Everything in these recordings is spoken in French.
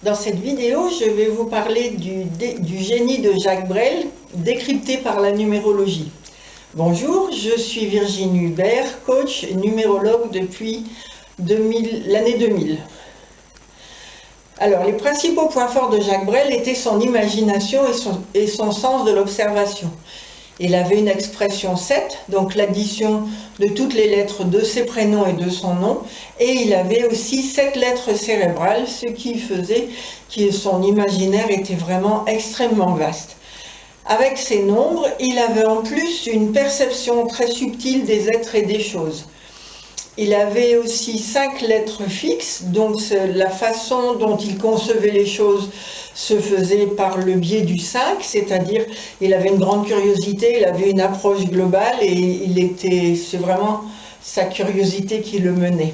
Dans cette vidéo, je vais vous parler du génie de Jacques Brel, décrypté par la numérologie. Bonjour, je suis Virginie Hubert, coach et numérologue depuis l'année 2000. Alors, les principaux points forts de Jacques Brel étaient son imagination et son sens de l'observation. Il avait une expression 7, donc l'addition de toutes les lettres de ses prénoms et de son nom, et il avait aussi 7 lettres cérébrales, ce qui faisait que son imaginaire était vraiment extrêmement vaste. Avec ces nombres, il avait en plus une perception très subtile des êtres et des choses. Il avait aussi 5 lettres fixes, donc la façon dont il concevait les choses se faisait par le biais du 5, c'est-à-dire il avait une grande curiosité, il avait une approche globale et c'est vraiment sa curiosité qui le menait.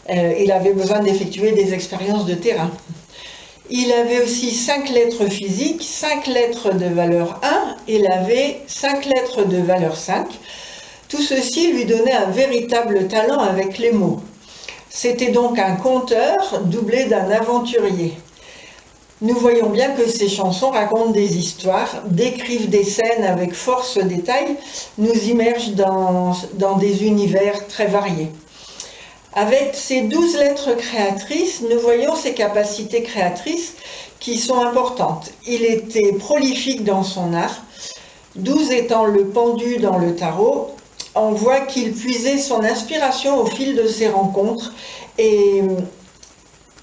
Il avait besoin d'effectuer des expériences de terrain. Il avait aussi 5 lettres physiques, 5 lettres de valeur 1, il avait 5 lettres de valeur 5. Tout ceci lui donnait un véritable talent avec les mots. C'était donc un conteur doublé d'un aventurier. Nous voyons bien que ces chansons racontent des histoires, décrivent des scènes avec force détail, nous immergent dans des univers très variés. Avec ces 12 lettres créatrices, nous voyons ses capacités créatrices qui sont importantes. Il était prolifique dans son art, 12 étant le pendu dans le tarot. On voit qu'il puisait son inspiration au fil de ses rencontres et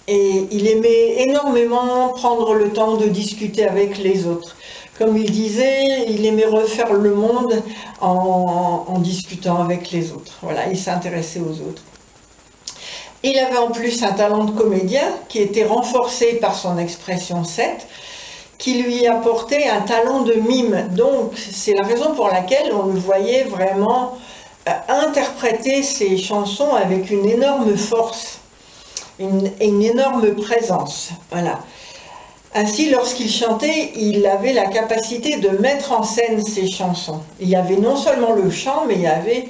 il aimait énormément prendre le temps de discuter avec les autres. Comme il disait, il aimait refaire le monde en discutant avec les autres. Voilà, il s'intéressait aux autres. Il avait en plus un talent de comédien qui était renforcé par son expression 7, qui lui apportait un talent de mime. Donc, c'est la raison pour laquelle on le voyait vraiment interpréter ses chansons avec une énorme force, une énorme présence. Voilà. Ainsi, lorsqu'il chantait, il avait la capacité de mettre en scène ses chansons. Il y avait non seulement le chant, mais il y avait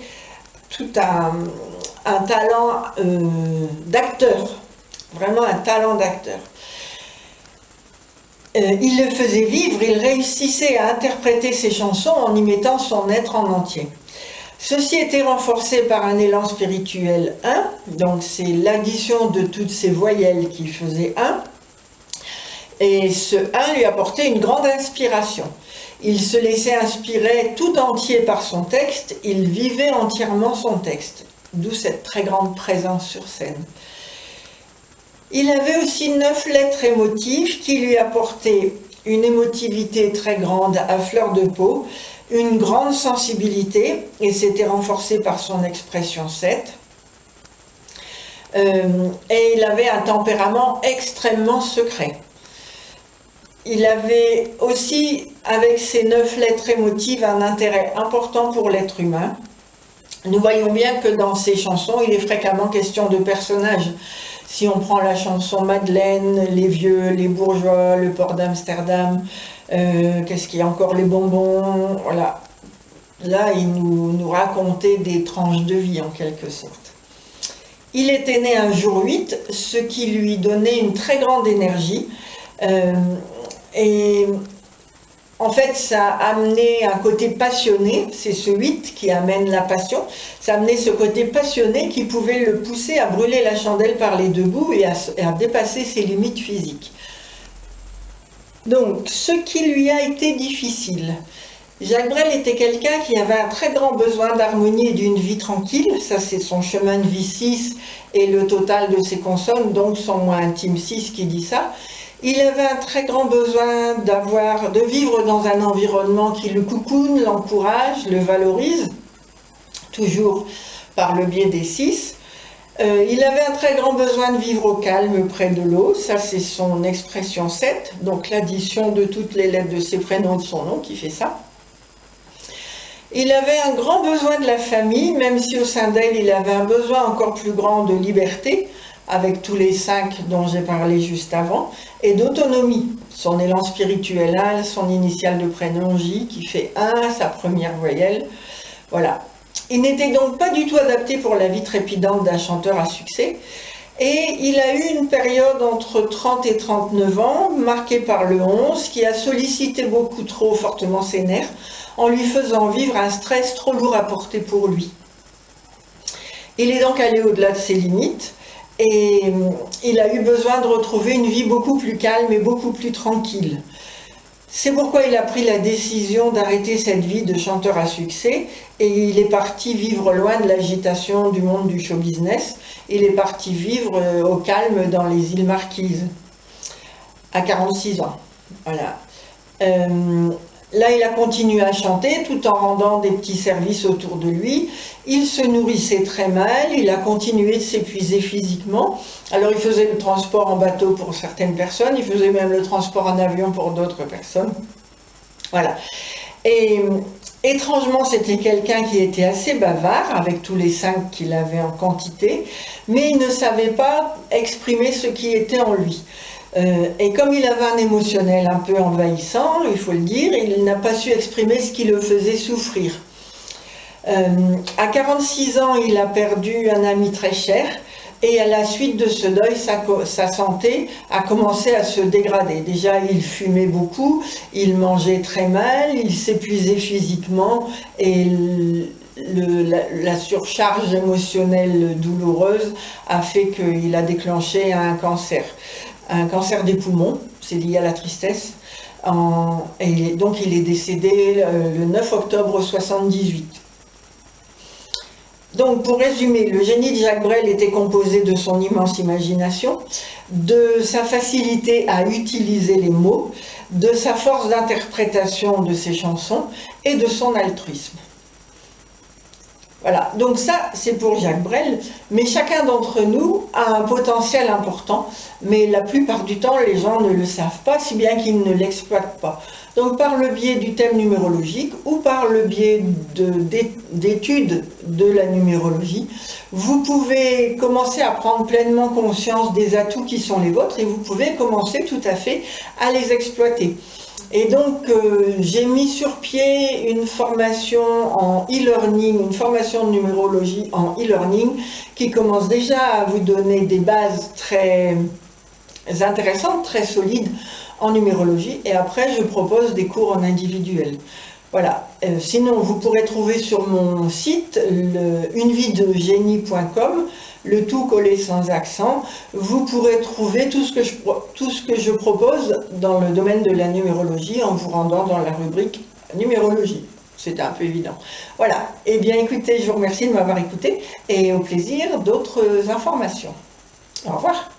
tout un talent d'acteur, vraiment un talent d'acteur. Il le faisait vivre, il réussissait à interpréter ses chansons en y mettant son être en entier. Ceci était renforcé par un élan spirituel 1, donc c'est l'addition de toutes ces voyelles qui faisait 1, et ce 1 lui apportait une grande inspiration. Il se laissait inspirer tout entier par son texte, il vivait entièrement son texte, d'où cette très grande présence sur scène. Il avait aussi 9 lettres émotives qui lui apportaient une émotivité très grande à fleur de peau, une grande sensibilité, et c'était renforcé par son expression 7. Et il avait un tempérament extrêmement secret. Il avait aussi, avec ces 9 lettres émotives, un intérêt important pour l'être humain. Nous voyons bien que dans ses chansons, il est fréquemment question de personnages. Si on prend la chanson Madeleine, les vieux, les bourgeois, le port d'Amsterdam, qu'est-ce qu'il y a encore, les bonbons, voilà. Là, il nous racontait des tranches de vie en quelque sorte. Il était né un jour 8, ce qui lui donnait une très grande énergie. Et en fait, ça a amené un côté passionné, c'est ce 8 qui amène la passion, ça a amené ce côté passionné qui pouvait le pousser à brûler la chandelle par les deux bouts et à dépasser ses limites physiques. Donc, ce qui lui a été difficile. Jacques Brel était quelqu'un qui avait un très grand besoin d'harmonie et d'une vie tranquille, ça c'est son chemin de vie 6 et le total de ses consonnes, donc son moi intime 6 qui dit ça. Il avait un très grand besoin de vivre dans un environnement qui le coucoune, l'encourage, le valorise, toujours par le biais des 6. Il avait un très grand besoin de vivre au calme près de l'eau, ça c'est son expression 7, donc l'addition de toutes les lettres de ses prénoms et de son nom qui fait ça. Il avait un grand besoin de la famille, même si au sein d'elle il avait un besoin encore plus grand de liberté, avec tous les 5 dont j'ai parlé juste avant, et d'autonomie. Son élan spirituel 1, son initiale de prénom J, qui fait 1, sa première voyelle, voilà. Il n'était donc pas du tout adapté pour la vie trépidante d'un chanteur à succès, Et il a eu une période entre 30 et 39 ans, marquée par le 11, qui a sollicité beaucoup trop fortement ses nerfs, en lui faisant vivre un stress trop lourd à porter pour lui. Il est donc allé au-delà de ses limites, et il a eu besoin de retrouver une vie beaucoup plus calme et beaucoup plus tranquille. C'est pourquoi il a pris la décision d'arrêter cette vie de chanteur à succès et il est parti vivre loin de l'agitation du monde du show business. Il est parti vivre au calme dans les îles Marquises, à 46 ans. Voilà. Là, il a continué à chanter tout en rendant des petits services autour de lui. Il se nourrissait très mal, il a continué de s'épuiser physiquement. Alors, il faisait le transport en bateau pour certaines personnes, il faisait même le transport en avion pour d'autres personnes. Voilà. Et étrangement, c'était quelqu'un qui était assez bavard, avec tous les 5 qu'il avait en quantité, mais il ne savait pas exprimer ce qui était en lui. Et comme il avait un émotionnel un peu envahissant, il faut le dire, il n'a pas su exprimer ce qui le faisait souffrir. À 46 ans, il a perdu un ami très cher et à la suite de ce deuil, sa santé a commencé à se dégrader. Déjà, il fumait beaucoup, il mangeait très mal, il s'épuisait physiquement et la surcharge émotionnelle douloureuse a fait qu'il a déclenché un cancer des poumons, c'est lié à la tristesse, et donc il est décédé le 9 octobre 78. Donc pour résumer, le génie de Jacques Brel était composé de son immense imagination, de sa facilité à utiliser les mots, de sa force d'interprétation de ses chansons et de son altruisme. Voilà, donc ça c'est pour Jacques Brel, mais chacun d'entre nous a un potentiel important, mais la plupart du temps les gens ne le savent pas, si bien qu'ils ne l'exploitent pas. Donc par le biais du thème numérologique ou par le biais d'études de la numérologie, vous pouvez commencer à prendre pleinement conscience des atouts qui sont les vôtres et vous pouvez commencer tout à fait à les exploiter. Et donc, j'ai mis sur pied une formation en e-learning, une formation de numérologie en e-learning qui commence déjà à vous donner des bases très intéressantes, très solides en numérologie. Et après, je propose des cours en individuel. Voilà. Sinon, vous pourrez trouver sur mon site uneviedegenie.com, le tout collé sans accent. Vous pourrez trouver tout ce que je propose dans le domaine de la numérologie en vous rendant dans la rubrique numérologie. C'est un peu évident. Voilà. Eh bien, écoutez, je vous remercie de m'avoir écouté et au plaisir d'autres informations. Au revoir.